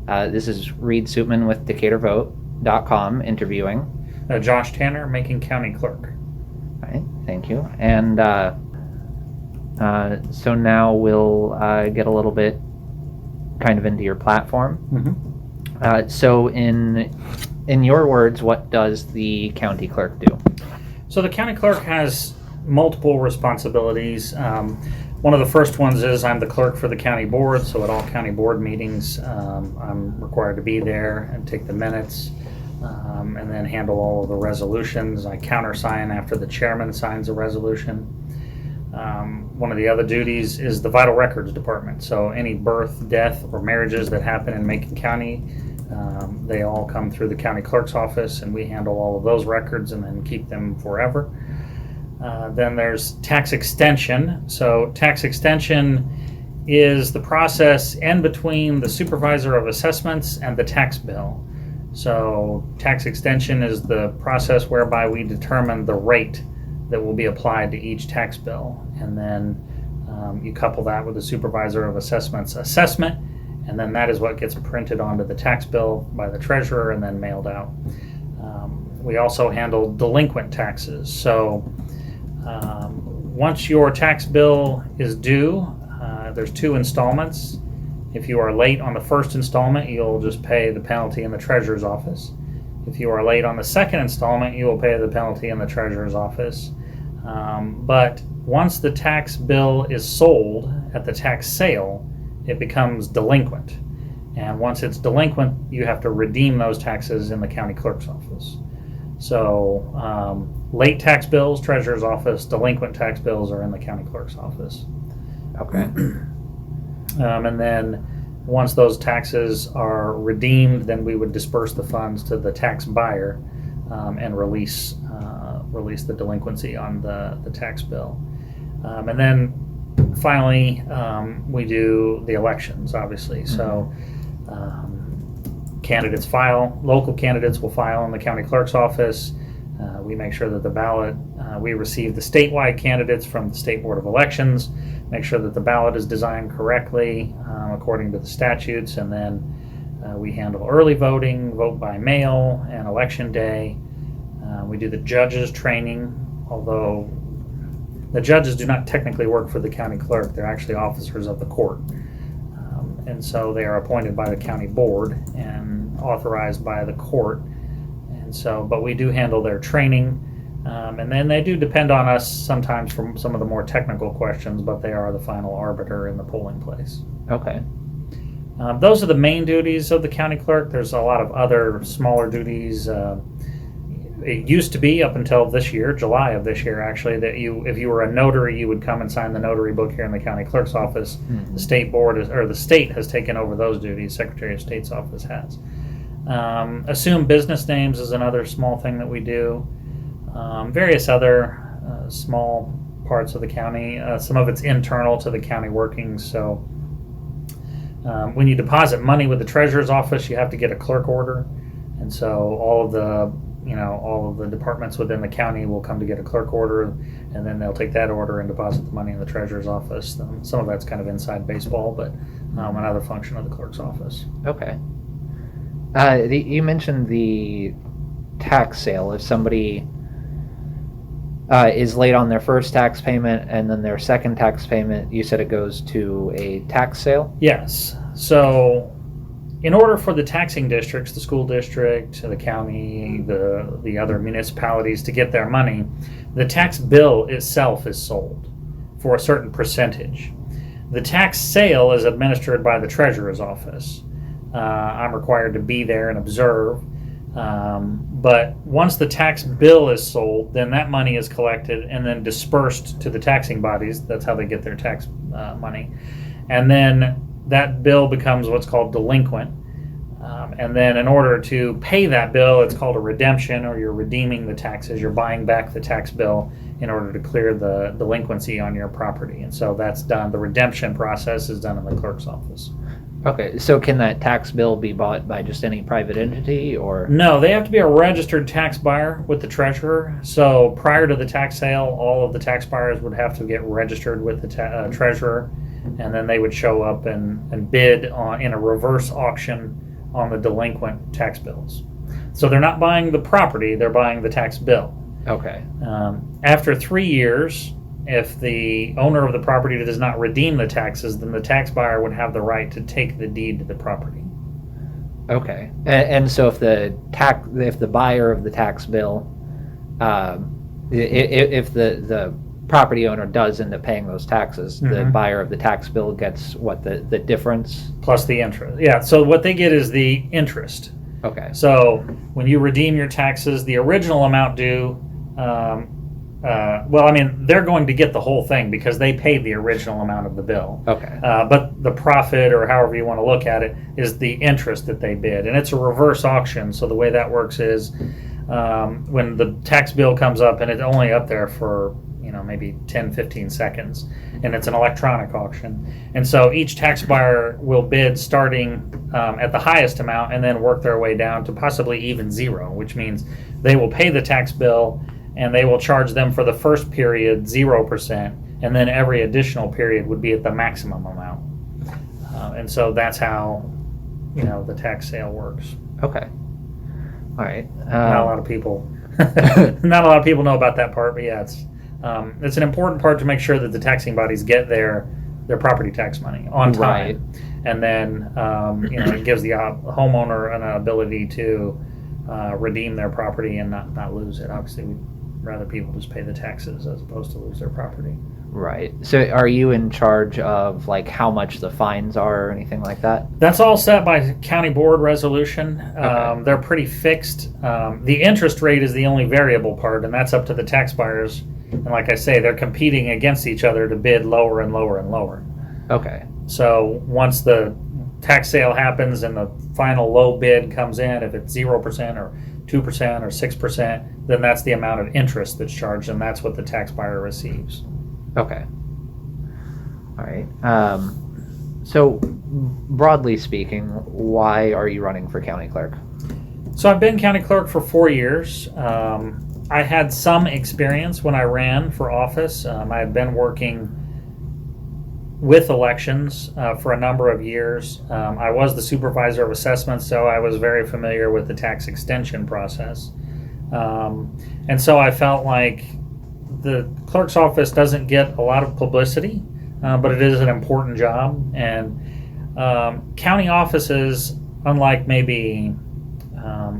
This is Reed Suitman with DecaturVote.com interviewing. Josh Tanner, Macon County Clerk. All right, thank you. And so now we'll get a little bit kind of into your platform. Mm-hmm. So in your words, what does the county clerk do? So the county clerk has multiple responsibilities. One of the first ones is I'm the clerk for the county board, so at all county board meetings, I'm required to be there and take the minutes, and then handle all of the resolutions. I countersign after the chairman signs a resolution. One of the other duties is the vital records department. So any birth, death, or marriages that happen in Macon County, they all come through the county clerk's office, and we handle all of those records and then keep them forever. Then there's tax extension. So tax extension is the process in between the Supervisor of Assessments and the tax bill. So tax extension is the process whereby we determine the rate that will be applied to each tax bill. And then you couple that with the Supervisor of Assessments assessment, and then that is what gets printed onto the tax bill by the treasurer and then mailed out. We also handle delinquent taxes. So once your tax bill is due, there's 2 installments. If you are late on the first installment, you'll just pay the penalty in the treasurer's office. If you are late on the second installment, you will pay the penalty in the treasurer's office. But once the tax bill is sold at the tax sale, it becomes delinquent. And once it's delinquent, you have to redeem those taxes in the county clerk's office. So late tax bills, treasurer's office; delinquent tax bills are in the county clerk's office. Okay. And then once those taxes are redeemed, then we would disperse the funds to the tax buyer and release the delinquency on the tax bill. And then finally, we do the elections, obviously. Mm-hmm. So candidates file, local candidates will file in the county clerk's office. We make sure that the ballot, we receive the statewide candidates from the State Board of Elections, make sure that the ballot is designed correctly according to the statutes, and then we handle early voting, vote by mail, and election day. We do the judges training, although the judges do not technically work for the county clerk. They're actually officers of the court. And so they are appointed by the county board and authorized by the court. And so, but we do handle their training. And then they do depend on us sometimes for some of the more technical questions, but they are the final arbiter in the polling place. Okay. Those are the main duties of the county clerk. There's a lot of other smaller duties. It used to be up until this year, July of this year actually, that if you were a notary, you would come and sign the notary book here in the county clerk's office. Mm-hmm. The state board the state has taken over those duties. Secretary of State's office has. Assume business names is another small thing that we do. Various other small parts of the county. Some of it's internal to the county workings. So when you deposit money with the treasurer's office, you have to get a clerk order, and so all of the departments within the county will come to get a clerk order, and then they'll take that order and deposit the money in the treasurer's office. Some of that's kind of inside baseball, but another function of the clerk's office. Okay. You mentioned the tax sale. If somebody is late on their first tax payment and then their second tax payment, you said it goes to a tax sale? Yes. So in order for the taxing districts, the school district, the county, the other municipalities to get their money, the tax bill itself is sold for a certain percentage. The tax sale is administered by the treasurer's office. I'm required to be there and observe. But once the tax bill is sold, then that money is collected and then dispersed to the taxing bodies. That's how they get their tax money. And then that bill becomes what's called delinquent. And then in order to pay that bill, it's called a redemption, or you're redeeming the taxes. You're buying back the tax bill in order to clear the delinquency on your property. And so that's done. The redemption process is done in the clerk's office. Okay, so can that tax bill be bought by just any private entity, or? No, they have to be a registered tax buyer with the treasurer. So prior to the tax sale, all of the tax buyers would have to get registered with the treasurer, and then they would show up and bid in a reverse auction on the delinquent tax bills. So they're not buying the property, they're buying the tax bill. Okay. After 3 years, if the owner of the property does not redeem the taxes, then the tax buyer would have the right to take the deed to the property. Okay. And so if the buyer of the tax bill, if the property owner does end up paying those taxes, the buyer of the tax bill gets what, the difference? Plus the interest. Yeah, so what they get is the interest. Okay. So when you redeem your taxes, the original amount due, they're going to get the whole thing because they paid the original amount of the bill. Okay. But the profit, or however you want to look at it, is the interest that they bid. And it's a reverse auction. So the way that works is when the tax bill comes up, and it's only up there for maybe 10, 15 seconds, and it's an electronic auction. And so each tax buyer will bid starting at the highest amount and then work their way down to possibly even zero, which means they will pay the tax bill and they will charge them for the first period 0%, and then every additional period would be at the maximum amount. And so that's how the tax sale works. Okay. All right. Not a lot of people know about that part, but yeah, it's an important part to make sure that the taxing bodies get their property tax money on time. Right. And then it gives the homeowner an ability to redeem their property and not lose it. Obviously, we'd rather people just pay the taxes as opposed to lose their property. Right. So are you in charge of like how much the fines are or anything like that? That's all set by county board resolution. Okay. They're pretty fixed. The interest rate is the only variable part, and that's up to the tax buyers. And like I say, they're competing against each other to bid lower and lower and lower. Okay. So once the tax sale happens and the final low bid comes in, if it's 0% or 2% or 6%, then that's the amount of interest that's charged, and that's what the tax buyer receives. Okay. All right. So broadly speaking, why are you running for county clerk? So I've been county clerk for 4 years. I had some experience when I ran for office. I had been working with elections for a number of years. I was the Supervisor of Assessments, so I was very familiar with the tax extension process. And so I felt like the clerk's office doesn't get a lot of publicity, but it is an important job. And county offices, unlike maybe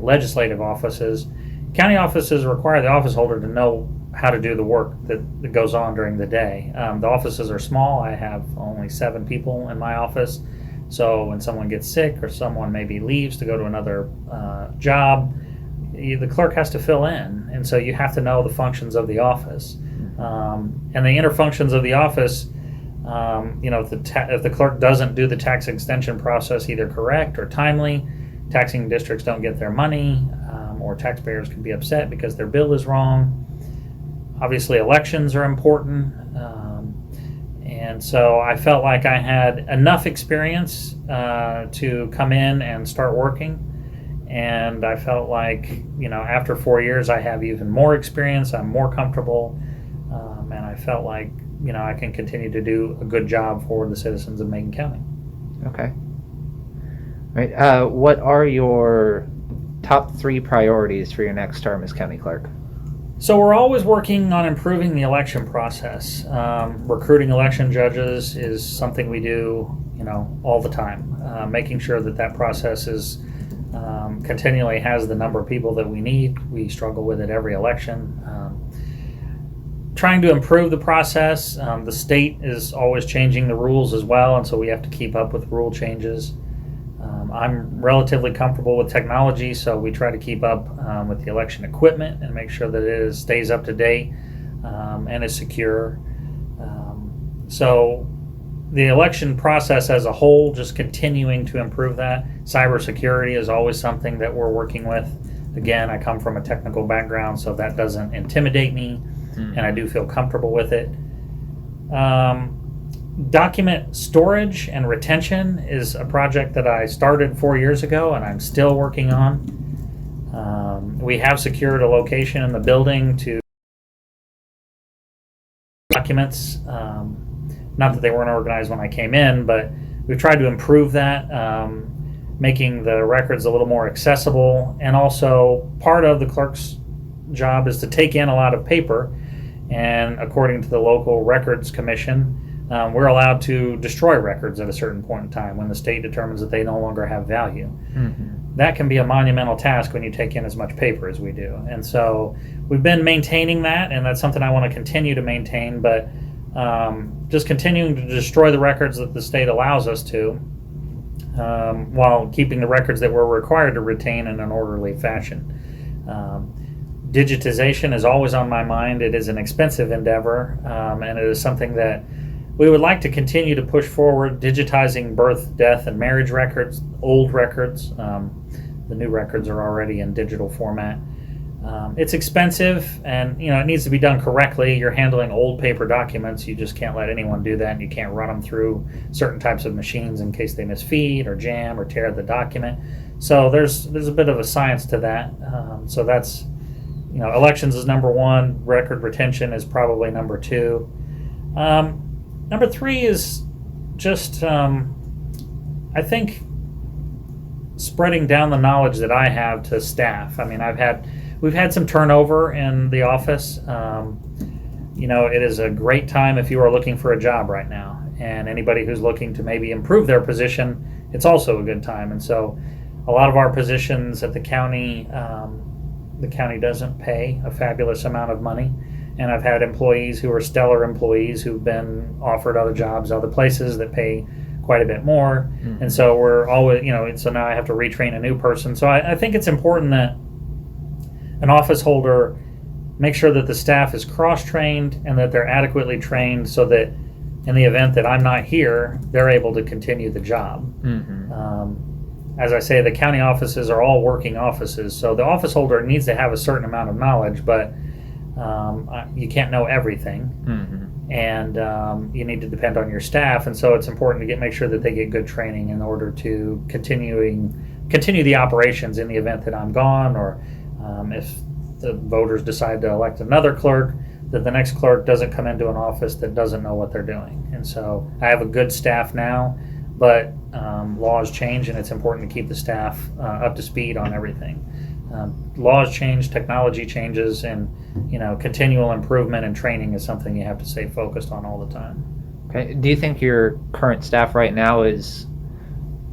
legislative offices, county offices require the office holder to know how to do the work that goes on during the day. The offices are small. I have only 7 people in my office. So when someone gets sick or someone maybe leaves to go to another job, the clerk has to fill in. And so you have to know the functions of the office. And the inner functions of the office, if the clerk doesn't do the tax extension process either correct or timely, taxing districts don't get their money, or taxpayers can be upset because their bill is wrong. Obviously, elections are important. And so I felt like I had enough experience to come in and start working. And I felt like, after 4 years, I have even more experience. I'm more comfortable. And I felt like, I can continue to do a good job for the citizens of Macon County. Okay. All right. What are your top 3 priorities for your next term as county clerk? So we're always working on improving the election process. Recruiting election judges is something we do, all the time. Making sure that process is continually has the number of people that we need. We struggle with it every election. Trying to improve the process. The state is always changing the rules as well, and so we have to keep up with rule changes. I'm relatively comfortable with technology, so we try to keep up with the election equipment and make sure that it stays up to date and is secure. So the election process as a whole, just continuing to improve that. Cybersecurity is always something that we're working with. Again, I come from a technical background, so that doesn't intimidate me, and I do feel comfortable with it. Document storage and retention is a project that I started 4 years ago and I'm still working on. We have secured a location in the building to documents. Not that they weren't organized when I came in, but we've tried to improve that. making the records a little more accessible. And also, part of the clerk's job is to take in a lot of paper. And according to the local records commission, we're allowed to destroy records at a certain point in time when the state determines that they no longer have value. Mm-hmm. That can be a monumental task when you take in as much paper as we do. And so we've been maintaining that, and that's something I want to continue to maintain, but just continuing to destroy the records that the state allows us to, while keeping the records that we're required to retain in an orderly fashion. Digitization is always on my mind. It is an expensive endeavor, and it is something that we would like to continue to push forward, digitizing birth, death, and marriage records, old records. The new records are already in digital format. It's expensive, and it needs to be done correctly. You're handling old paper documents. You just can't let anyone do that, and you can't run them through certain types of machines in case they misfeed or jam or tear the document. So there's a bit of a science to that. So that's, elections is number one. Record retention is probably number two. Number three is just, I think, spreading down the knowledge that I have to staff. I mean, we've had some turnover in the office. It is a great time if you are looking for a job right now. And anybody who's looking to maybe improve their position, it's also a good time. And so a lot of our positions at the county doesn't pay a fabulous amount of money. And I've had employees who are stellar employees who've been offered other jobs, other places that pay quite a bit more. Mm-hmm. And so we're always, so now I have to retrain a new person. So I think it's important that an office holder make sure that the staff is cross-trained and that they're adequately trained so that in the event that I'm not here, they're able to continue the job. Mm-hmm. As I say, the county offices are all working offices. So the office holder needs to have a certain amount of knowledge, but you can't know everything, mm-hmm. and you need to depend on your staff, and so it's important to make sure that they get good training in order to continue the operations in the event that I'm gone, or if the voters decide to elect another clerk, that the next clerk doesn't come into an office that doesn't know what they're doing. And so I have a good staff now, but laws change, and it's important to keep the staff up to speed on everything. Laws change, technology changes, and continual improvement and training is something you have to stay focused on all the time. Okay. Do you think your current staff right now is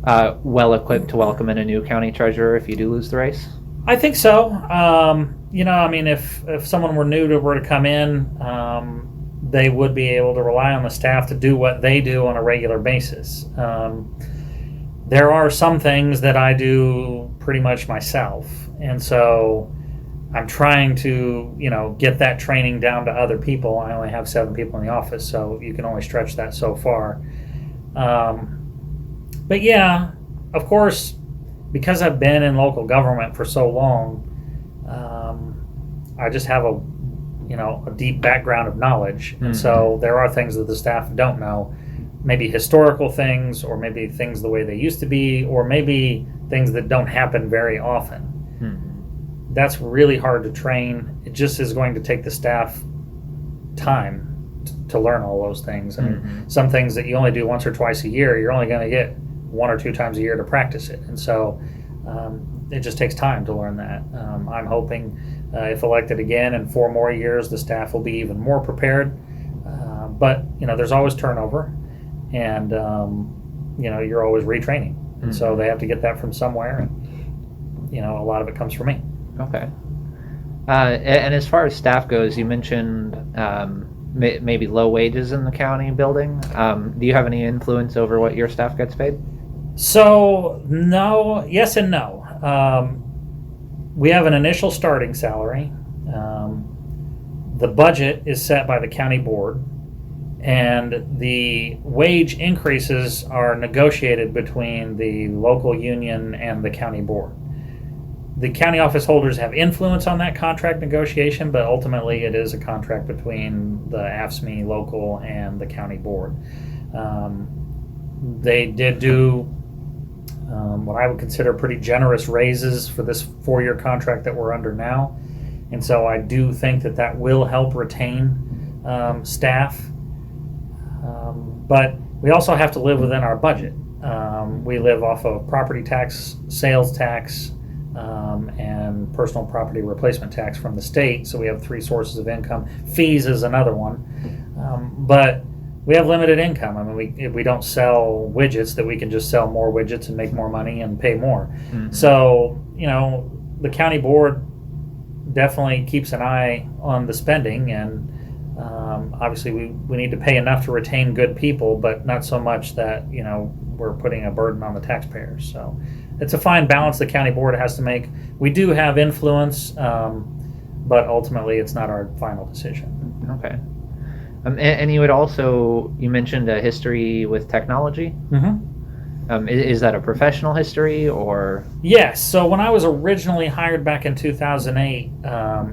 well equipped to welcome in a new county treasurer if you do lose the race? I think so. If someone were to come in, they would be able to rely on the staff to do what they do on a regular basis. There are some things that I do pretty much myself, and so I'm trying to, get that training down to other people. I only have 7 people in the office, so you can only stretch that so far. But yeah, of course, because I've been in local government for so long, I just have a deep background of knowledge, and mm-hmm. so there are things that the staff don't know. Maybe historical things, or maybe things the way they used to be, or maybe things that don't happen very often. Hmm. That's really hard to train. It just is going to take the staff time to learn all those things. I mean, mm-hmm. some things that you only do once or twice a year, you're only going to get 1 or 2 times a year to practice it. And so it just takes time to learn that. I'm hoping if elected again in 4 more years, the staff will be even more prepared. But there's always turnover. And you're always retraining, and mm-hmm. so they have to get that from somewhere, and a lot of it comes from me. Okay. And as far as staff goes, you mentioned maybe low wages in the county building. Do you have any influence over what your staff gets paid? So no, yes and no. We have an initial starting salary. The budget is set by the county board. And the wage increases are negotiated between the local union and the county board. The county office holders have influence on that contract negotiation, but ultimately it is a contract between the AFSCME local and the county board. They did do what I would consider pretty generous raises for this 4-year contract that we're under now. And so I do think that will help retain staff. But we also have to live within our budget. We live off of property tax, sales tax, and personal property replacement tax from the state. So we have three sources of income. Fees is another one. But we have limited income. I mean, we don't sell widgets that we can just sell more widgets and make more money and pay more. Mhm. So, the county board definitely keeps an eye on the spending, and obviously we need to pay enough to retain good people, but not so much that we're putting a burden on the taxpayers. So it's a fine balance the county board has to make. We do have influence, but ultimately it's not our final decision. Okay. And you mentioned a history with technology. Mm-hmm. Is that a professional history or? Yes. So when I was originally hired back in 2008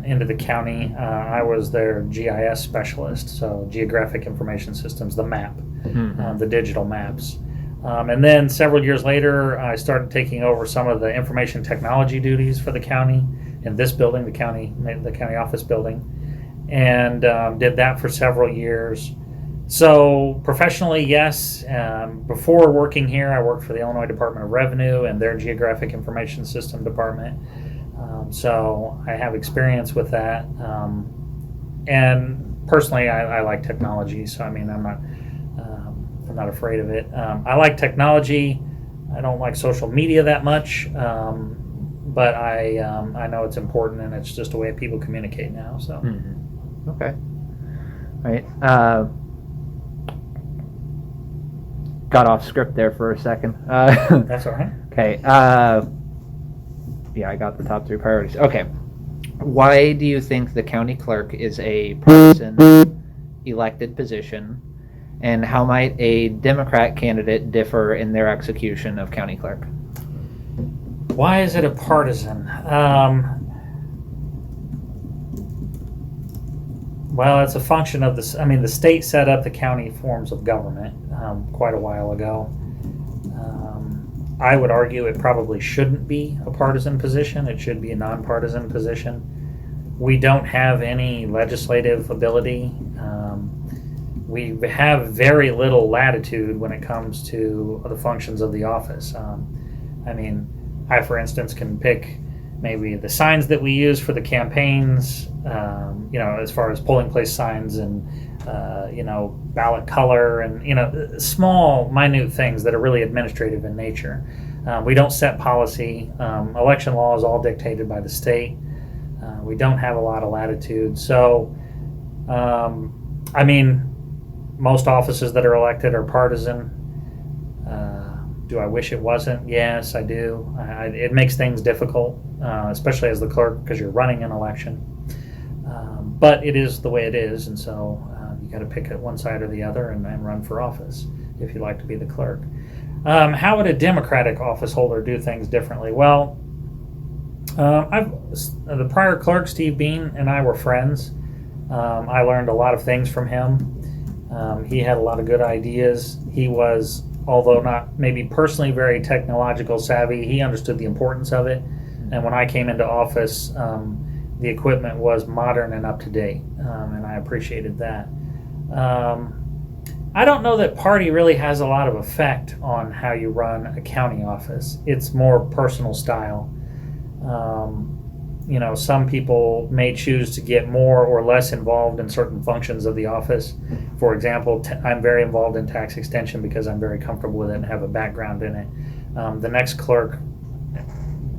into the county, I was their GIS specialist, so Geographic Information Systems, the map, the digital maps. And then several years later, I started taking over some of the information technology duties for the county in this building, the county office building, and did that for several years. So professionally, yes. Before working here, I worked for the Illinois Department of Revenue and their Geographic Information System department. So I have experience with that. And personally, I like technology. So I mean, I'm not afraid of it. I like technology. I don't like social media that much. But I know it's important, and it's just a way people communicate now. So. Mm-hmm. Okay. All right. Got off script there for a second. That's all right. Okay. Yeah, I got the top three priorities. Okay. Why do you think the county clerk is a partisan elected position, and how might a Democrat candidate differ in their execution of county clerk? Why is it a partisan? Well, it's a function of this. I mean, the state set up the county forms of government quite a while ago. I would argue it probably shouldn't be a partisan position. It should be a nonpartisan position. We don't have any legislative ability. We have very little latitude when it comes to the functions of the office. I mean, I, for instance, can pick maybe the signs that we use for the campaigns, as far as polling place signs and, ballot color and, small, minute things that are really administrative in nature. We don't set policy. Election law is all dictated by the state. We don't have a lot of latitude. So, most offices that are elected are partisan. Do I wish it wasn't? Yes, I do. It makes things difficult, especially as the clerk, because you're running an election. But it is the way it is, and so you got to pick at one side or the other and run for office if you'd like to be the clerk. How would a Democratic office holder do things differently? Well, the prior clerk, Steve Bean, and I were friends. I learned a lot of things from him. He had a lot of good ideas. He was, although not maybe personally very technological savvy, he understood the importance of it. And when I came into office, the equipment was modern and up to date, and I appreciated that. I don't know that party really has a lot of effect on how you run a county office. It's more personal style. Some people may choose to get more or less involved in certain functions of the office. For example, I'm very involved in tax extension because I'm very comfortable with it and have a background in it. The next clerk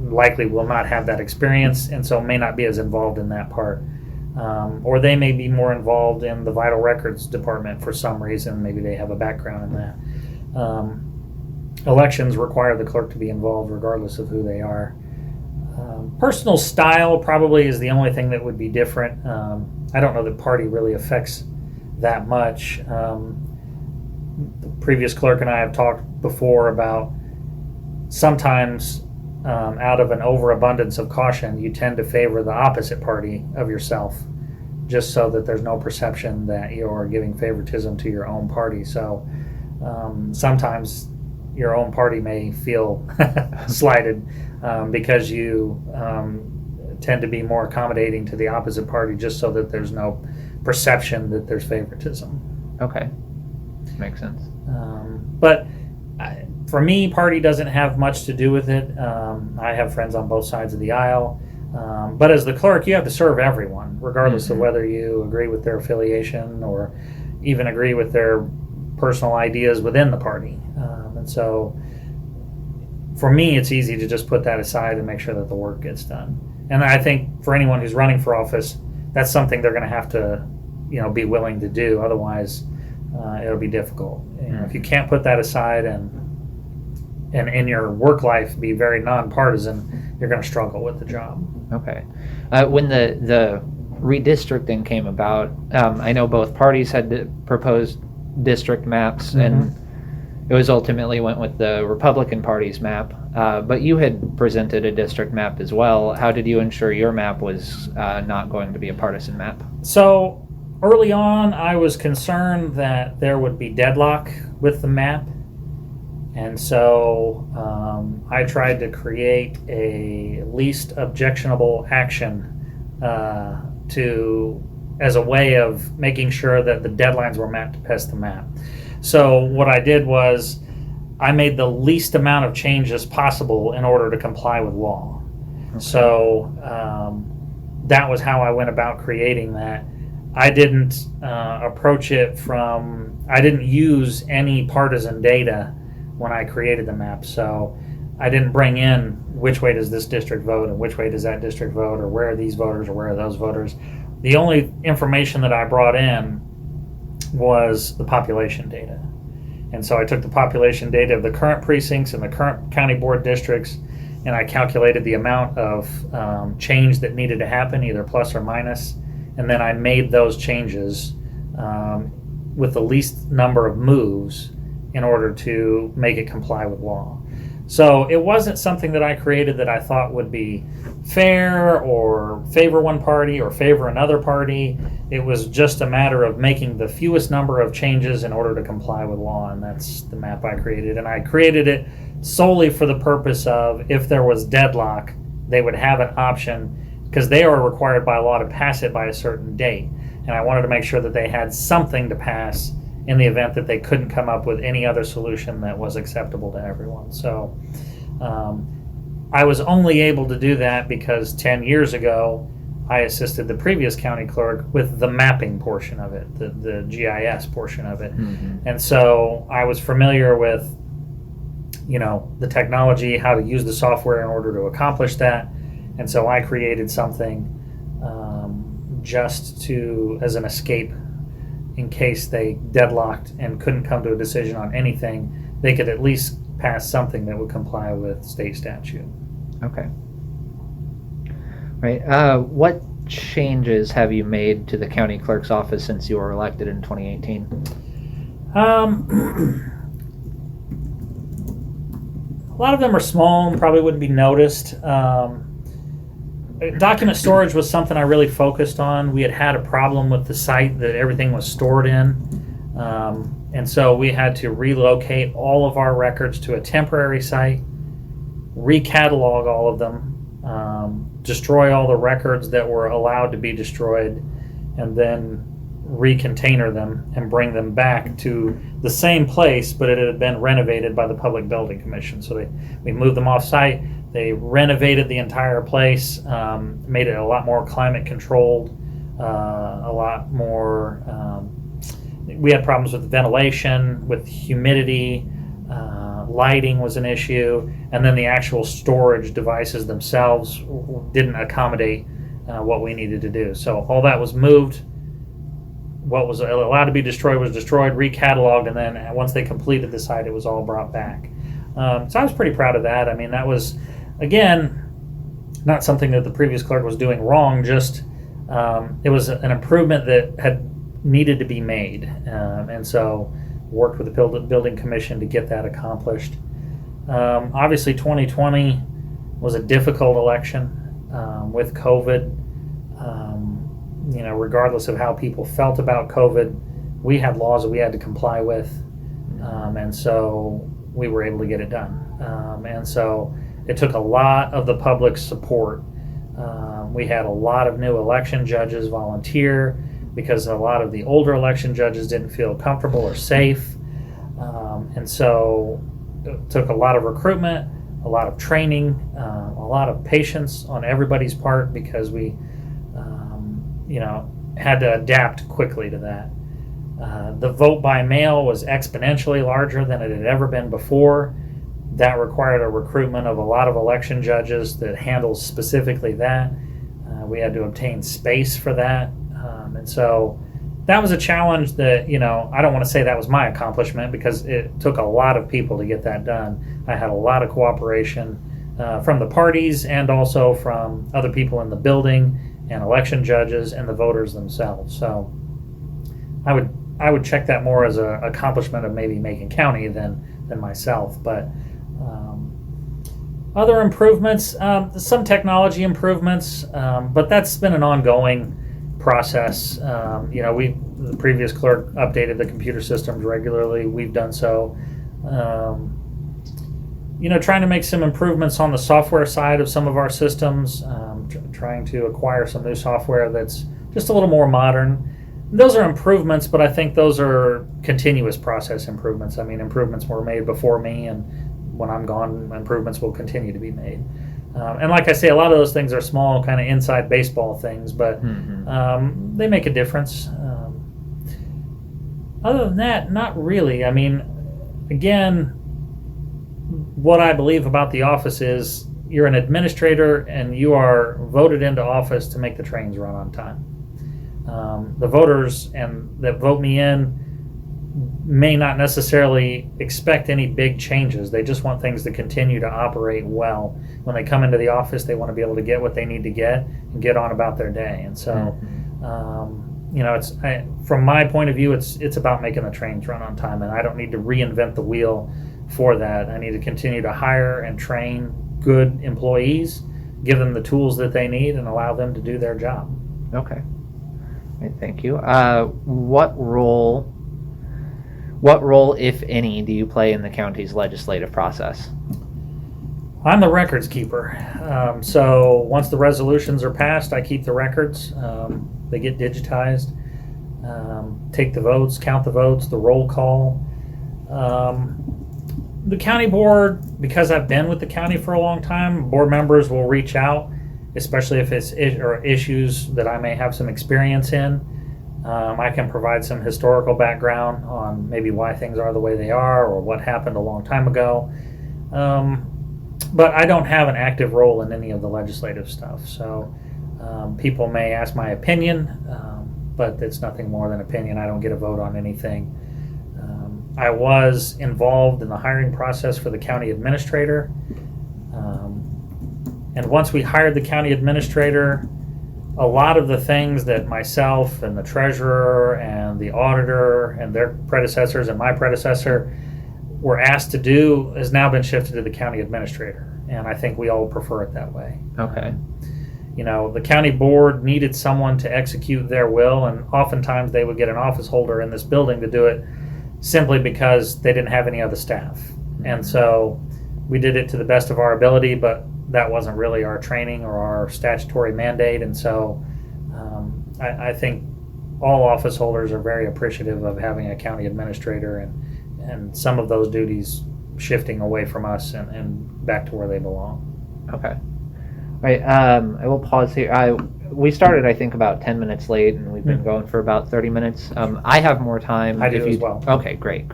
likely will not have that experience, and so may not be as involved in that part. Or they may be more involved in the vital records department for some reason. Maybe they have a background in that. Elections require the clerk to be involved regardless of who they are. Personal style probably is the only thing that would be different. I don't know that party really affects that much. The previous clerk and I have talked before about sometimes out of an overabundance of caution, you tend to favor the opposite party of yourself, just so that there's no perception that you're giving favoritism to your own party. So sometimes your own party may feel slighted because you tend to be more accommodating to the opposite party, just so that there's no perception that there's favoritism. Okay, makes sense. But For me, party doesn't have much to do with it. I have friends on both sides of the aisle. But as the clerk, you have to serve everyone, regardless of whether you agree with their affiliation or even agree with their personal ideas within the party. And so for me, it's easy to just put that aside and make sure that the work gets done. And I think for anyone who's running for office, that's something they're going to have to, be willing to do. Otherwise, it'll be difficult. If you can't put that aside and in your work life be very nonpartisan, you're going to struggle with the job. Okay. When the redistricting came about, I know both parties had proposed district maps, and it was ultimately went with the Republican Party's map. But you had presented a district map as well. How did you ensure your map was not going to be a partisan map? So early on, I was concerned that there would be deadlock with the map. And so I tried to create a least objectionable action as a way of making sure that the deadlines were met to pass the map. So what I did was I made the least amount of changes possible in order to comply with law. Okay. So that was how I went about creating that. I didn't approach it I didn't use any partisan data when I created the map. So I didn't bring in which way does this district vote and which way does that district vote, or where are these voters or where are those voters. The only information that I brought in was the population data. And so I took the population data of the current precincts and the current county board districts, and I calculated the amount of change that needed to happen, either plus or minus, and then I made those changes with the least number of moves in order to make it comply with law. So it wasn't something that I created that I thought would be fair or favor one party or favor another party. It was just a matter of making the fewest number of changes in order to comply with law, and that's the map I created. And I created it solely for the purpose of, if there was deadlock, they would have an option, because they are required by law to pass it by a certain date. And I wanted to make sure that they had something to pass in the event that they couldn't come up with any other solution that was acceptable to everyone. So I was only able to do that because 10 years ago, I assisted the previous county clerk with the mapping portion of it, the GIS portion of it. And so I was familiar with, the technology, how to use the software in order to accomplish that. And so I created something just as an escape in case they deadlocked and couldn't come to a decision on anything. They could at least pass something that would comply with state statute. Okay. Right. What changes have you made to the county clerk's office since you were elected in 2018? A lot of them are small and probably wouldn't be noticed. Document storage was something I really focused on. We had a problem with the site that everything was stored in. And so we had to relocate all of our records to a temporary site, recatalog all of them, destroy all the records that were allowed to be destroyed, and then recontainer them and bring them back to the same place, but it had been renovated by the Public Building Commission. So we moved them off site. They renovated the entire place, made it a lot more climate controlled, a lot more. We had problems with ventilation, with humidity, lighting was an issue, and then the actual storage devices themselves didn't accommodate what we needed to do. So all that was moved. What was allowed to be destroyed was destroyed, recataloged, and then once they completed the site, it was all brought back. So I was pretty proud of that. I mean, that was, again, not something that the previous clerk was doing wrong, just it was an improvement that had needed to be made. And so worked with the Building Commission to get that accomplished. Obviously, 2020 was a difficult election with COVID. Regardless of how people felt about COVID, we had laws that we had to comply with, and so we were able to get it done. And so it took a lot of the public's support. We had a lot of new election judges volunteer because a lot of the older election judges didn't feel comfortable or safe. And so took a lot of recruitment, a lot of training, a lot of patience on everybody's part, because we, had to adapt quickly to that. The vote by mail was exponentially larger than it had ever been before. That required a recruitment of a lot of election judges that handles specifically that. We had to obtain space for that. And so that was a challenge that, I don't want to say that was my accomplishment, because it took a lot of people to get that done. I had a lot of cooperation from the parties and also from other people in the building and election judges and the voters themselves. So I would check that more as an accomplishment of maybe Macon County than myself. But other improvements, some technology improvements, but that's been an ongoing process. The previous clerk updated the computer systems regularly. We've done so. Trying to make some improvements on the software side of some of our systems, trying to acquire some new software that's just a little more modern. Those are improvements, but I think those are continuous process improvements. I mean, improvements were made before me, and when I'm gone, improvements will continue to be made. And like I say, a lot of those things are small, kind of inside baseball things, but they make a difference. Other than that, not really. I mean, again, what I believe about the office is you're an administrator and you are voted into office to make the trains run on time. The voters that vote me in may not necessarily expect any big changes. They just want things to continue to operate well. When they come into the office, they want to be able to get what they need to get and get on about their day. And so, from my point of view, it's about making the trains run on time, and I don't need to reinvent the wheel for that. I need to continue to hire and train good employees, give them the tools that they need, and allow them to do their job. Okay. Right, thank you. What role, if any, do you play in the county's legislative process? I'm the records keeper. So once the resolutions are passed, I keep the records. They get digitized. Take the votes, count the votes, the roll call. The county board, because I've been with the county for a long time, board members will reach out, especially if it's issues that I may have some experience in. I can provide some historical background on maybe why things are the way they are or what happened a long time ago. But I don't have an active role in any of the legislative stuff. So people may ask my opinion, but it's nothing more than opinion. I don't get a vote on anything. I was involved in the hiring process for the county administrator. And once we hired the county administrator, a lot of the things that myself and the treasurer and the auditor and their predecessors and my predecessor were asked to do has now been shifted to the county administrator. And I think we all prefer it that way. Okay. The county board needed someone to execute their will, and oftentimes they would get an office holder in this building to do it simply because they didn't have any other staff. And so we did it to the best of our ability, but that wasn't really our training or our statutory mandate. And so I think all office holders are very appreciative of having a county administrator and some of those duties shifting away from us and back to where they belong. Okay. All right. I will pause here. We started, I think, about 10 minutes late, and we've been going for about 30 minutes. I have more time. I do as well. Okay, great.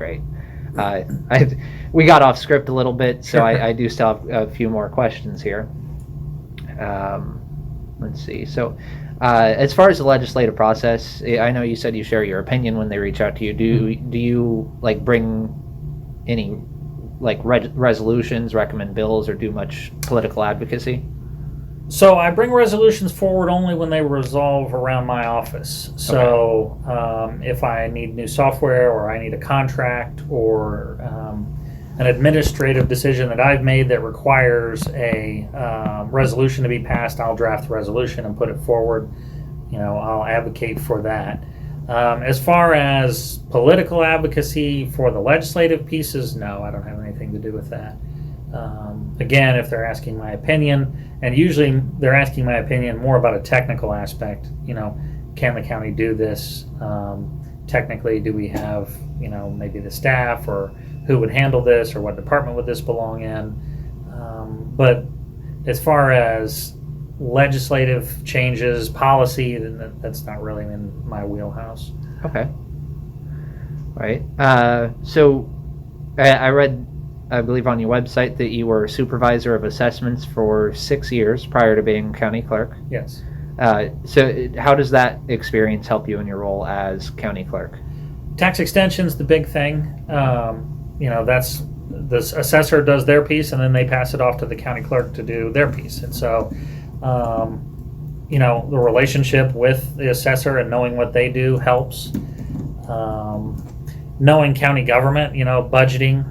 We got off script a little bit, so I do still have a few more questions here. Let's see. So, as far as the legislative process, I know you said you share your opinion when they reach out to you. Do you bring any resolutions, recommend bills, or do much political advocacy? So I bring resolutions forward only when they resolve around my office. So if I need new software or I need a contract or an administrative decision that I've made that requires a resolution to be passed, I'll draft the resolution and put it forward. I'll advocate for that. As far as political advocacy for the legislative pieces, no, I don't have anything to do with that. Again, if they're asking my opinion, and usually they're asking my opinion more about a technical aspect, can the county do this? Technically, do we have, maybe the staff or who would handle this or what department would this belong in. But as far as legislative changes, policy, then that's not really in my wheelhouse. Okay. Right. So I read, I believe on your website that you were Supervisor of Assessments for 6 years prior to being County Clerk. Yes. So how does that experience help you in your role as County Clerk? Tax extension's the big thing. That's the assessor does their piece, and then they pass it off to the county clerk to do their piece. And so, the relationship with the assessor and knowing what they do helps. Knowing county government, budgeting.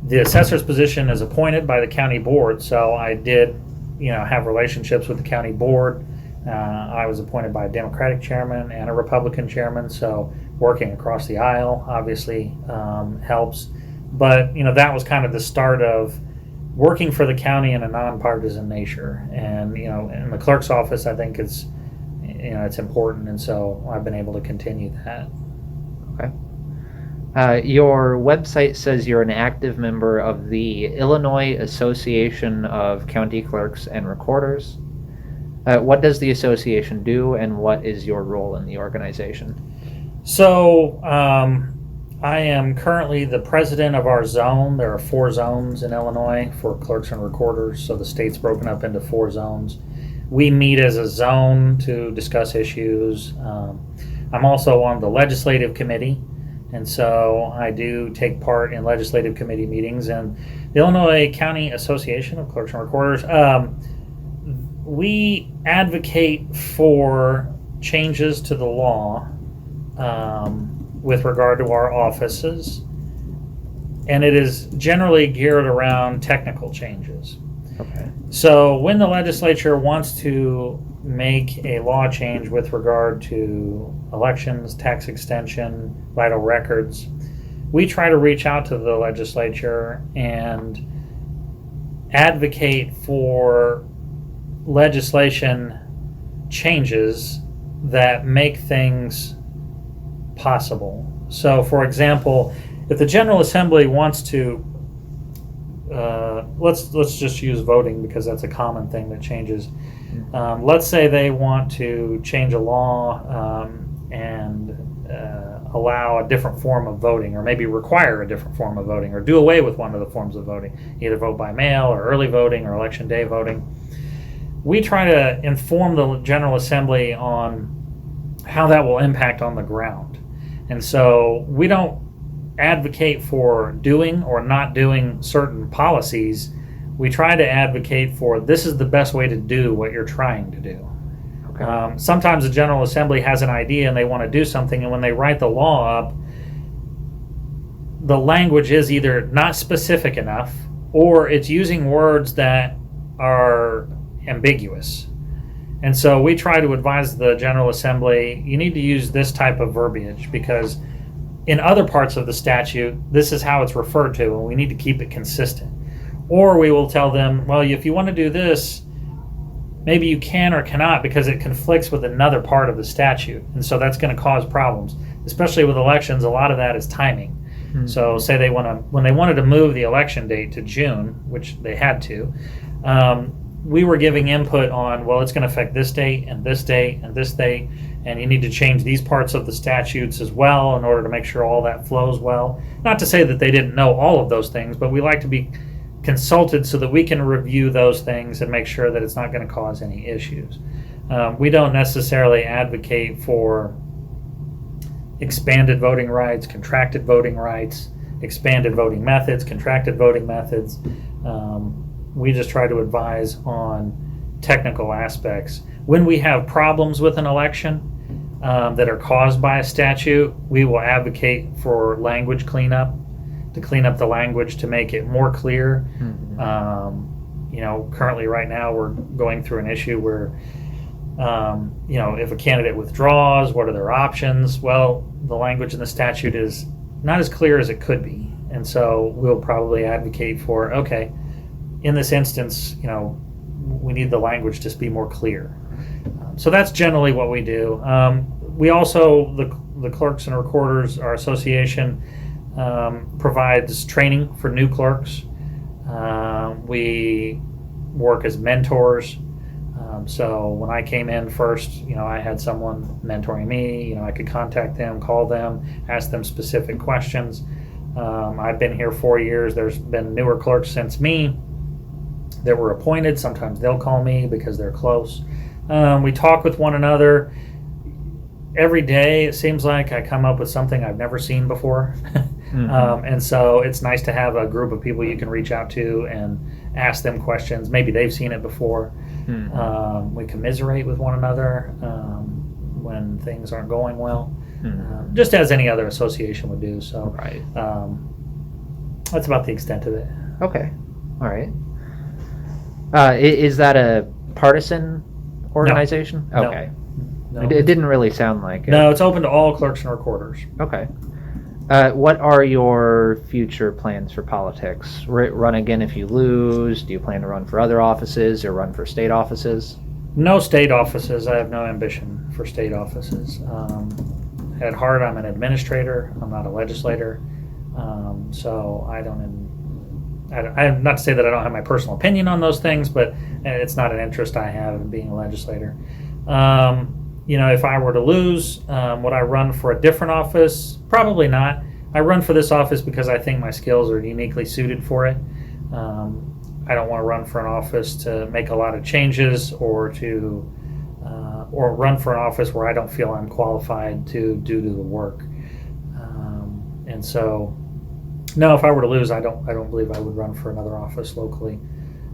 The assessor's position is appointed by the county board, so I did, have relationships with the county board. I was appointed by a Democratic chairman and a Republican chairman, so working across the aisle obviously helps. But that was kind of the start of working for the county in a nonpartisan nature. And in the clerk's office, I think it's important, and so I've been able to continue that. Okay. Your website says you're an active member of the Illinois Association of County Clerks and Recorders. What does the association do, and what is your role in the organization? So, I am currently the president of our zone. There are 4 zones in Illinois for clerks and recorders, so the state's broken up into 4 zones. We meet as a zone to discuss issues. I'm also on the legislative committee, and so I do take part in legislative committee meetings. And the Illinois County Association of Clerks and Recorders, we advocate for changes to the law with regard to our offices, and it is generally geared around technical changes. Okay. So when the legislature wants to make a law change with regard to elections, tax extension, vital records, we try to reach out to the legislature and advocate for legislation changes that make things possible. So, for example, if the General Assembly wants to, let's just use voting because that's a common thing that changes. Let's say they want to change a law and allow a different form of voting, or maybe require a different form of voting, or do away with one of the forms of voting, either vote by mail or early voting or election day voting. We try to inform the General Assembly on how that will impact on the ground. And so we don't advocate for doing or not doing certain policies. We try to advocate for this is the best way to do what you're trying to do. Okay. Sometimes the General Assembly has an idea and they want to do something, and when they write the law up, the language is either not specific enough or it's using words that are ambiguous. And so we try to advise the General Assembly, you need to use this type of verbiage because in other parts of the statute, this is how it's referred to, and we need to keep it consistent. Or we will tell them, well, if you want to do this, maybe you can or cannot because it conflicts with another part of the statute. And so that's going to cause problems, especially with elections. A lot of that is timing. Mm-hmm. So say when they wanted to move the election date to June, which they had to, we were giving input on, well, it's going to affect this date and this date and this date, and you need to change these parts of the statutes as well in order to make sure all that flows well. Not to say that they didn't know all of those things, but we like to be consulted so that we can review those things and make sure that it's not going to cause any issues. We don't necessarily advocate for expanded voting rights, contracted voting rights, expanded voting methods, contracted voting methods. We just try to advise on technical aspects. When we have problems with an election that are caused by a statute, we will advocate for language cleanup, to clean up the language to make it more clear. Mm-hmm. Currently right now we're going through an issue where, if a candidate withdraws, what are their options? Well, the language in the statute is not as clear as it could be. And so we'll probably advocate for, okay, in this instance, we need the language to be more clear. So that's generally what we do. We also, the clerks and recorders, our association, provides training for new clerks. We work as mentors. So when I came in first, I had someone mentoring me. I could contact them, call them, ask them specific questions. I've been here 4 years. There's been newer clerks since me that were appointed. Sometimes they'll call me because they're close. We talk with one another. Every day, it seems like I come up with something I've never seen before. And so it's nice to have a group of people you can reach out to and ask them questions. Maybe they've seen it before. We commiserate with one another when things aren't going well, just as any other association would do. So Right. That's about the extent of it. Okay. All right. Is that a partisan organization? No. Okay. No, It didn't really sound like it. no, it's open to all clerks and recorders. Okay. What are your future plans for politics? Run again if you lose? Do you plan to run for other offices or run for state offices? No state offices. I have no ambition for state offices. At heart, I'm an administrator. I'm not a legislator. So I'm not to say that I don't have my personal opinion on those things, but it's not an interest I have in being a legislator. If I were to lose, would I run for a different office? Probably not. I run for this office because I think my skills are uniquely suited for it. I don't want to run for an office to make a lot of changes or run for an office where I don't feel I'm qualified to do the work. And so, no, if I were to lose, I don't believe I would run for another office locally,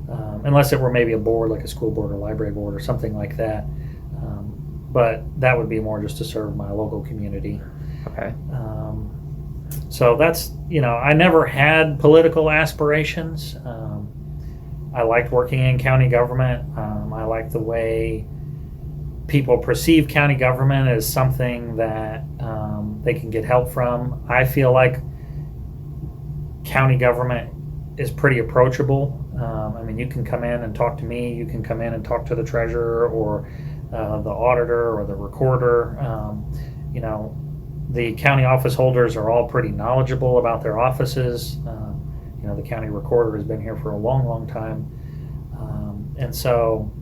unless it were maybe a board like a school board or library board or something like that. But that would be more just to serve my local community. Okay. So that's, I never had political aspirations. I liked working in county government. I like the way people perceive county government as something that they can get help from. I feel like county government is pretty approachable. You can come in and talk to me. You can come in and talk to the treasurer or the auditor or the recorder. The county office holders are all pretty knowledgeable about their offices. The county recorder has been here for a long, long time. And so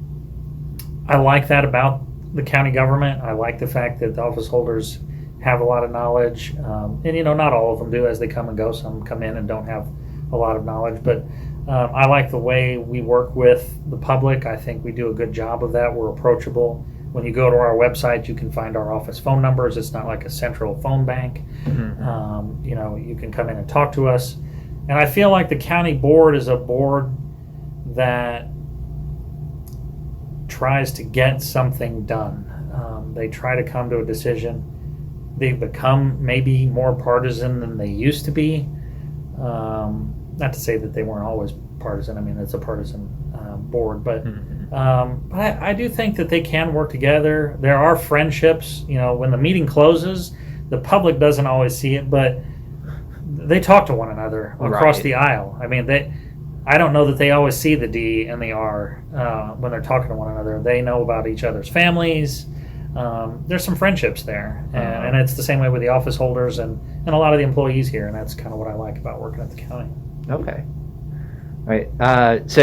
I like that about the county government. I like the fact that the office holders have a lot of knowledge. And not all of them do as they come and go. Some come in and don't have a lot of knowledge. But I like the way we work with the public. I think we do a good job of that. We're approachable. When you go to our website, you can find our office phone numbers. It's not like a central phone bank. You can come in and talk to us. And I feel like the county board is a board that tries to get something done. They try to come to a decision. They've become maybe more partisan than they used to be. Not to say that they weren't always partisan. It's a partisan board, but I do think that they can work together. There are friendships. When the meeting closes, the public doesn't always see it, but they talk to one another across the aisle. I don't know that they always see the D and the R when they're talking to one another. They know about each other's families. There's some friendships there, and it's the same way with the office holders and a lot of the employees here, and that's kind of what I like about working at the county. Okay. All right. So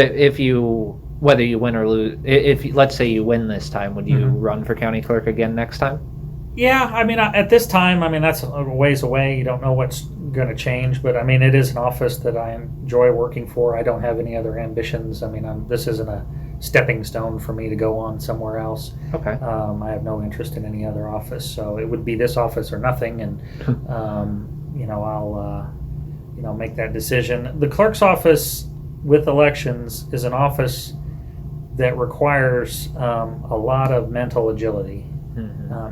whether you win or lose, if let's say you win this time, would you run for county clerk again next time? Yeah, at this time, that's a ways away. You don't know what's going to change, but it is an office that I enjoy working for. I don't have any other ambitions. This isn't a stepping stone for me to go on somewhere else. Okay. I have no interest in any other office, so it would be this office or nothing, and I'll make that decision. The clerk's office with elections is an office that requires a lot of mental agility.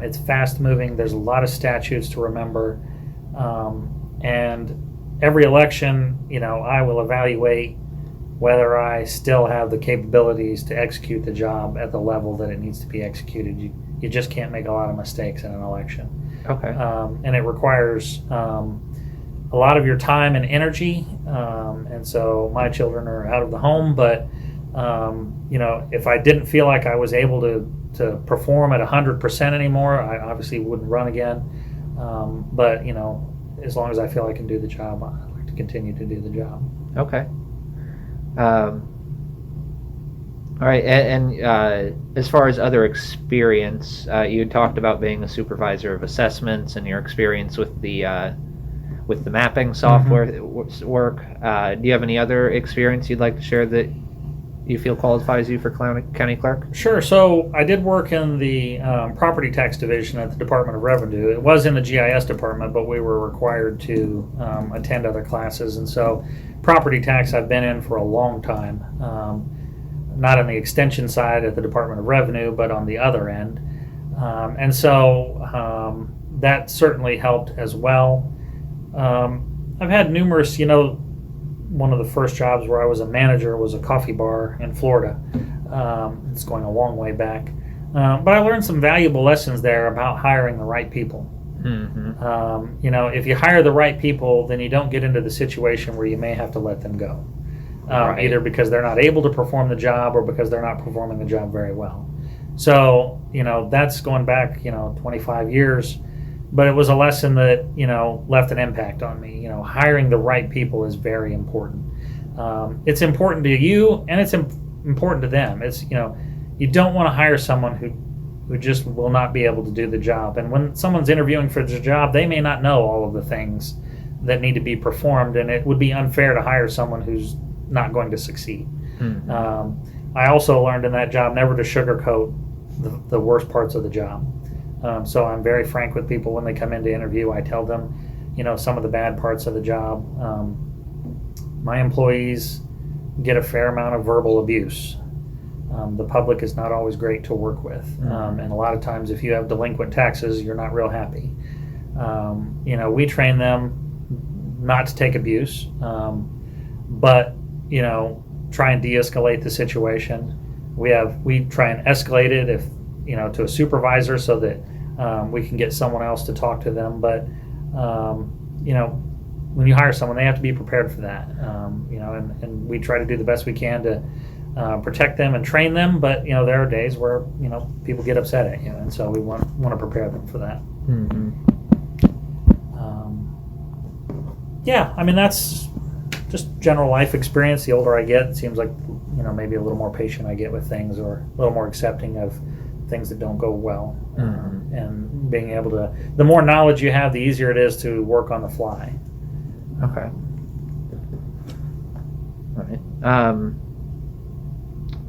It's fast moving. There's a lot of statutes to remember. And every election, I will evaluate whether I still have the capabilities to execute the job at the level that it needs to be executed. You just can't make a lot of mistakes in an election. Okay. And it requires a lot of your time and energy. And so my children are out of the home, but if I didn't feel like I was able to perform at 100% anymore, I obviously wouldn't run again. But as long as I feel I can do the job, I'd like to continue to do the job. Okay. All right, and as far as other experience, you had talked about being a supervisor of assessments and your experience with the mapping software work. Do you have any other experience you'd like to share that you feel qualifies you for county clerk? Sure. So I did work in the property tax division at the Department of Revenue. It was in the GIS department, but we were required to attend other classes. And so property tax I've been in for a long time, not on the extension side at the Department of Revenue, but on the other end. And so that certainly helped as well. I've had numerous, one of the first jobs where I was a manager was a coffee bar in Florida. It's going a long way back. But I learned some valuable lessons there about hiring the right people. If you hire the right people, then you don't get into the situation where you may have to let them go. Right. Either because they're not able to perform the job or because they're not performing the job very well. So, that's going back, 25 years. But it was a lesson that, left an impact on me. Hiring the right people is very important. It's important to you, and it's important to them. It's, you don't want to hire someone who just will not be able to do the job. And when someone's interviewing for the job, they may not know all of the things that need to be performed, and it would be unfair to hire someone who's not going to succeed. I also learned in that job never to sugarcoat the worst parts of the job. So I'm very frank with people when they come in to interview. I tell them, some of the bad parts of the job. My employees get a fair amount of verbal abuse. The public is not always great to work with. And a lot of times if you have delinquent taxes, you're not real happy. We train them not to take abuse, but, try and de-escalate the situation. We try and escalate it if, to a supervisor so that we can get someone else to talk to them. But, when you hire someone, they have to be prepared for that. And we try to do the best we can to protect them and train them. But, there are days where, people get upset at you. And so we want to prepare them for that. That's just general life experience. The older I get, it seems like, maybe a little more patient I get with things, or a little more accepting of things that don't go well. And being able to, the more knowledge you have, the easier it is to work on the fly. Okay. All right.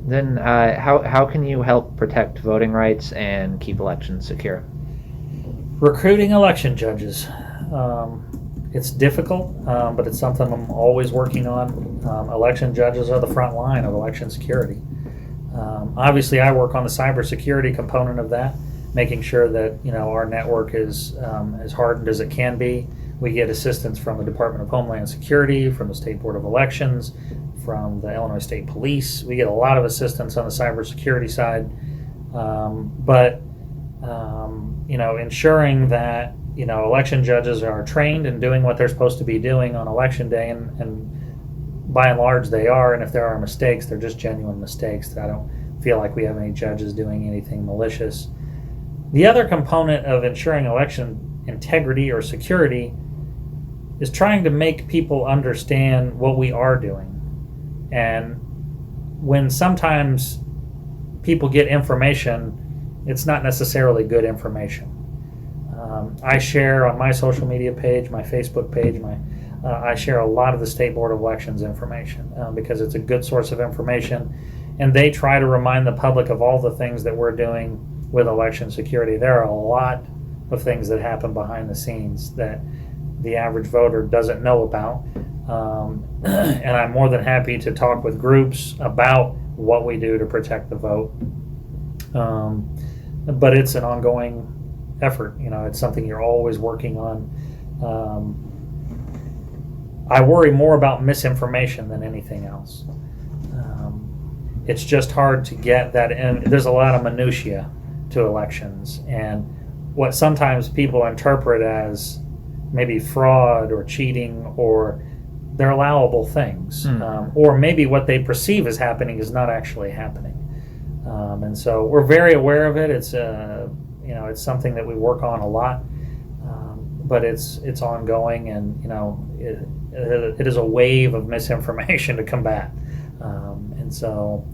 Then how can you help protect voting rights and keep elections secure? Recruiting election judges. It's difficult, but it's something I'm always working on. Election judges are the front line of election security. Obviously, I work on the cybersecurity component of that, making sure that our network is as hardened as it can be. We get assistance from the Department of Homeland Security, from the State Board of Elections, from the Illinois State Police. We get a lot of assistance on the cybersecurity side, but ensuring that election judges are trained and doing what they're supposed to be doing on election day, and by and large they are. And if there are mistakes, they're just genuine mistakes. I don't feel like we have any judges doing anything malicious. The other component of ensuring election integrity or security is trying to make people understand what we are doing. And when sometimes people get information, it's not necessarily good information. I share on my social media page, my Facebook page, I share a lot of the State Board of Elections information because it's a good source of information, and they try to remind the public of all the things that we're doing with election security. There are a lot of things that happen behind the scenes that the average voter doesn't know about, and I'm more than happy to talk with groups about what we do to protect the vote. But it's an ongoing effort. It's something you're always working on. I worry more about misinformation than anything else. It's just hard to get that in. There's a lot of minutia to elections, and what sometimes people interpret as maybe fraud or cheating, or they're allowable things, or maybe what they perceive as happening is not actually happening. And so we're very aware of it. It's it's something that we work on a lot. but it's ongoing, and it is a wave of misinformation to combat, and so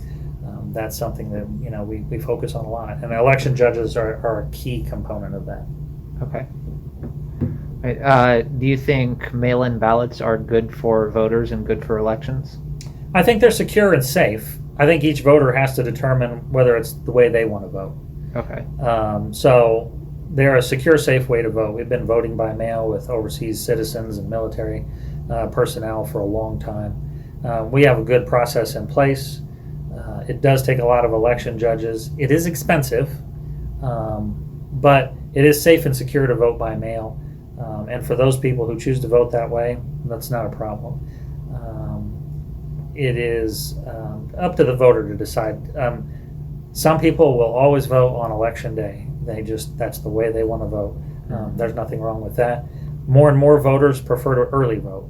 that's something that we focus on a lot, and election judges are a key component of that. Okay. Right. Do you think mail-in ballots are good for voters and good for elections? I think they're secure and safe. I think each voter has to determine whether it's the way they want to vote. Okay. So they're a secure, safe way to vote. We've been voting by mail with overseas citizens and military personnel for a long time. We have a good process in place. It does take a lot of election judges. It is expensive, but it is safe and secure to vote by mail. And for those people who choose to vote that way, that's not a problem. It is up to the voter to decide. Some people will always vote on election day. That's the way they want to vote. There's nothing wrong with that. More and more voters prefer to early vote.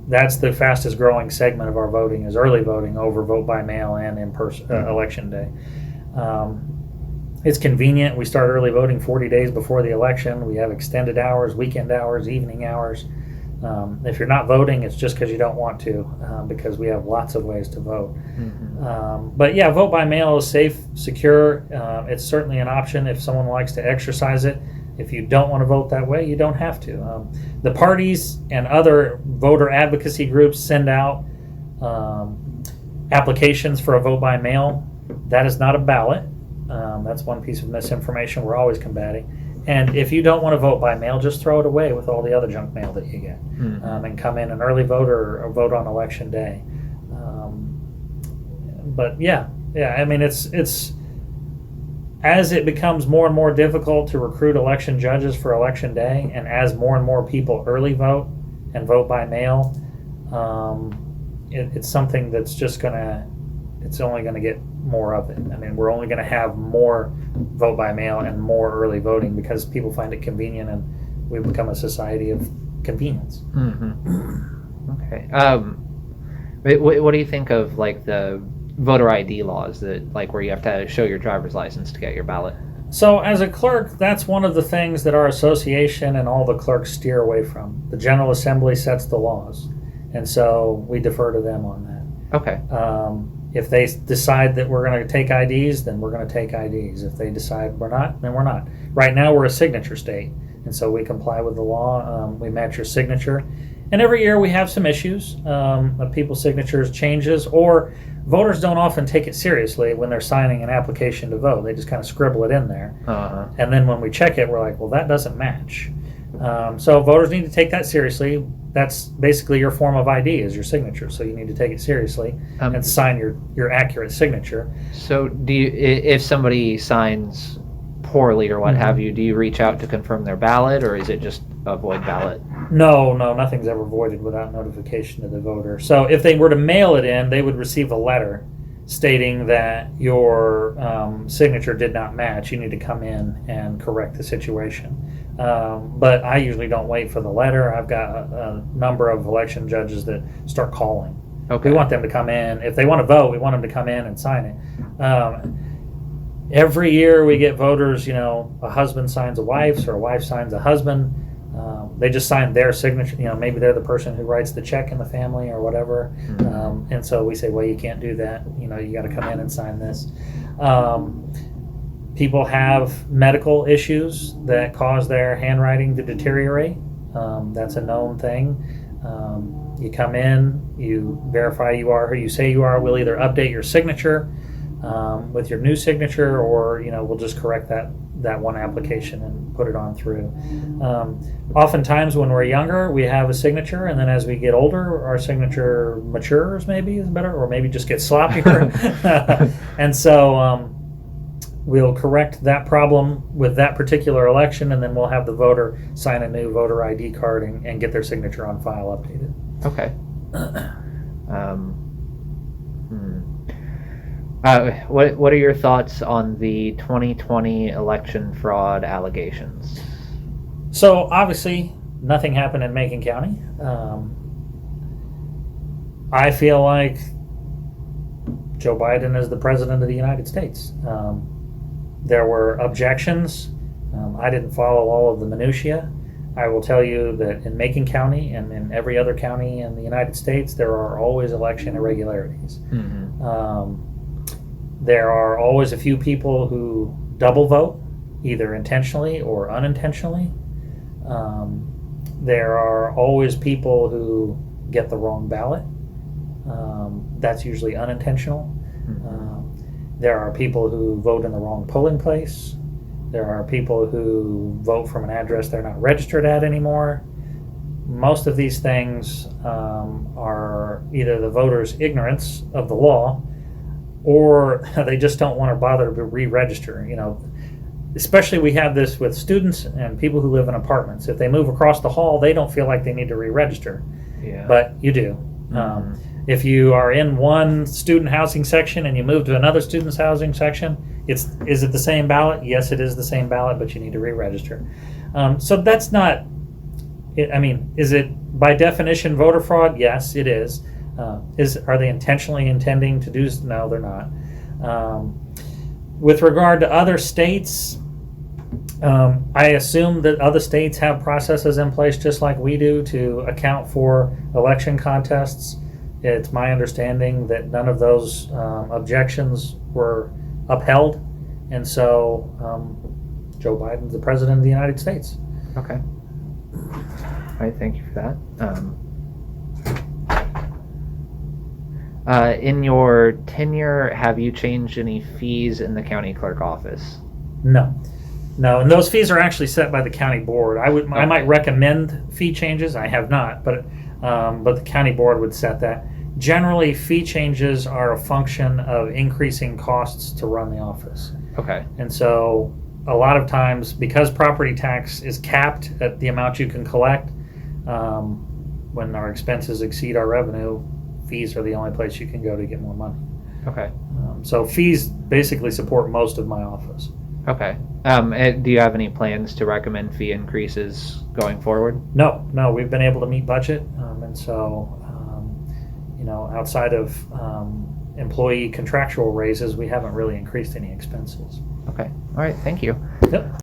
That's the fastest growing segment of our voting, is early voting over vote by mail and in-person election day. It's convenient. We start early voting 40 days before the election. We have extended hours, weekend hours, evening hours. If you're not voting, it's just because you don't want to, because we have lots of ways to vote. But yeah, vote by mail is safe, secure. It's certainly an option if someone likes to exercise it. If you don't want to vote that way, you don't have to. The parties and other voter advocacy groups send out applications for a vote by mail. That is not a ballot. That's one piece of misinformation we're always combating. And if you don't want to vote by mail, just throw it away with all the other junk mail that you get, and come in an early vote or vote on election day. But yeah, I mean, it's as it becomes more and more difficult to recruit election judges for election day, and as more and more people early vote and vote by mail, it's something that's just it's only going to get more of it. I mean, we're only going to have more vote by mail and more early voting because people find it convenient, and we've become a society of convenience. Okay. What do you think of like the voter ID laws that where you have to show your driver's license to get your ballot? So as a clerk, that's one of the things that our association and all the clerks steer away from. The General Assembly sets the laws, and so we defer to them on that. Okay. If they decide that we're going to take IDs, then we're going to take IDs. If they decide we're not, then we're not. Right now, we're a signature state, and so we comply with the law. We match your signature. And every year we have some issues of people's signatures changes, or voters don't often take it seriously when they're signing an application to vote. They just kind of scribble it in there. And then when we check it, we're like, well, that doesn't match. So voters need to take that seriously. That's basically your form of ID, is your signature. So you need to take it seriously and sign your accurate signature. So do you, if somebody signs poorly or what have you, do you reach out to confirm their ballot, or is it just a void ballot? No, nothing's ever voided without notification to the voter. So if they were to mail it in, they would receive a letter stating that your signature did not match. You need to come in and correct the situation. But I usually don't wait for the letter. I've got a number of election judges that start calling. Okay. We want them to come in. If they want to vote, we want them to come in and sign it. Every year we get voters, a husband signs a wife's, or a wife signs a husband. They just sign their signature. Maybe they're the person who writes the check in the family or whatever. And so we say, well, you can't do that. You got to come in and sign this. People have medical issues that cause their handwriting to deteriorate. That's a known thing. You come in, you verify you are who you say you are. We'll either update your signature with your new signature, or we'll just correct that one application and put it on through. Oftentimes when we're younger, we have a signature, and then as we get older, our signature matures, maybe is better, or maybe just gets sloppier. And so we'll correct that problem with that particular election, and then we'll have the voter sign a new voter ID card and get their signature on file updated. Okay. What are your thoughts on the 2020 election fraud allegations? So obviously, nothing happened in Macon County. I feel like Joe Biden is the president of the United States. There were objections. I didn't follow all of the minutiae. I will tell you that in Macon County and in every other county in the United States, there are always election irregularities. There are always a few people who double vote, either intentionally or unintentionally. There are always people who get the wrong ballot. That's usually unintentional. There are people who vote in the wrong polling place. There are people who vote from an address they're not registered at anymore. Most of these things are either the voters' ignorance of the law, or they just don't want to bother to re-register. Especially we have this with students and people who live in apartments. If they move across the hall, they don't feel like they need to re-register. Yeah. But you do. If you are in one student housing section and you move to another student housing section, is it the same ballot? Yes, it is the same ballot, but you need to re-register. So that's not. Is it by definition voter fraud? Yes, it is. Are they intentionally intending to do? No, they're not. With regard to other states, I assume that other states have processes in place just like we do to account for election contests. It's my understanding that none of those objections were upheld, and so Joe Biden's the president of the United States. Okay. All right, thank you for that. In your tenure, have you changed any fees in the county clerk office? No, and those fees are actually set by the county board. I might recommend fee changes. I have not, but the county board would set that. Generally, fee changes are a function of increasing costs to run the office. Okay. And so a lot of times, because property tax is capped at the amount you can collect, when our expenses exceed our revenue, fees are the only place you can go to get more money. Okay. So fees basically support most of my office. Okay. Do you have any plans to recommend fee increases going forward? No, we've been able to meet budget, and so outside of employee contractual raises, we haven't really increased any expenses. Okay. All right. Thank you. Yep.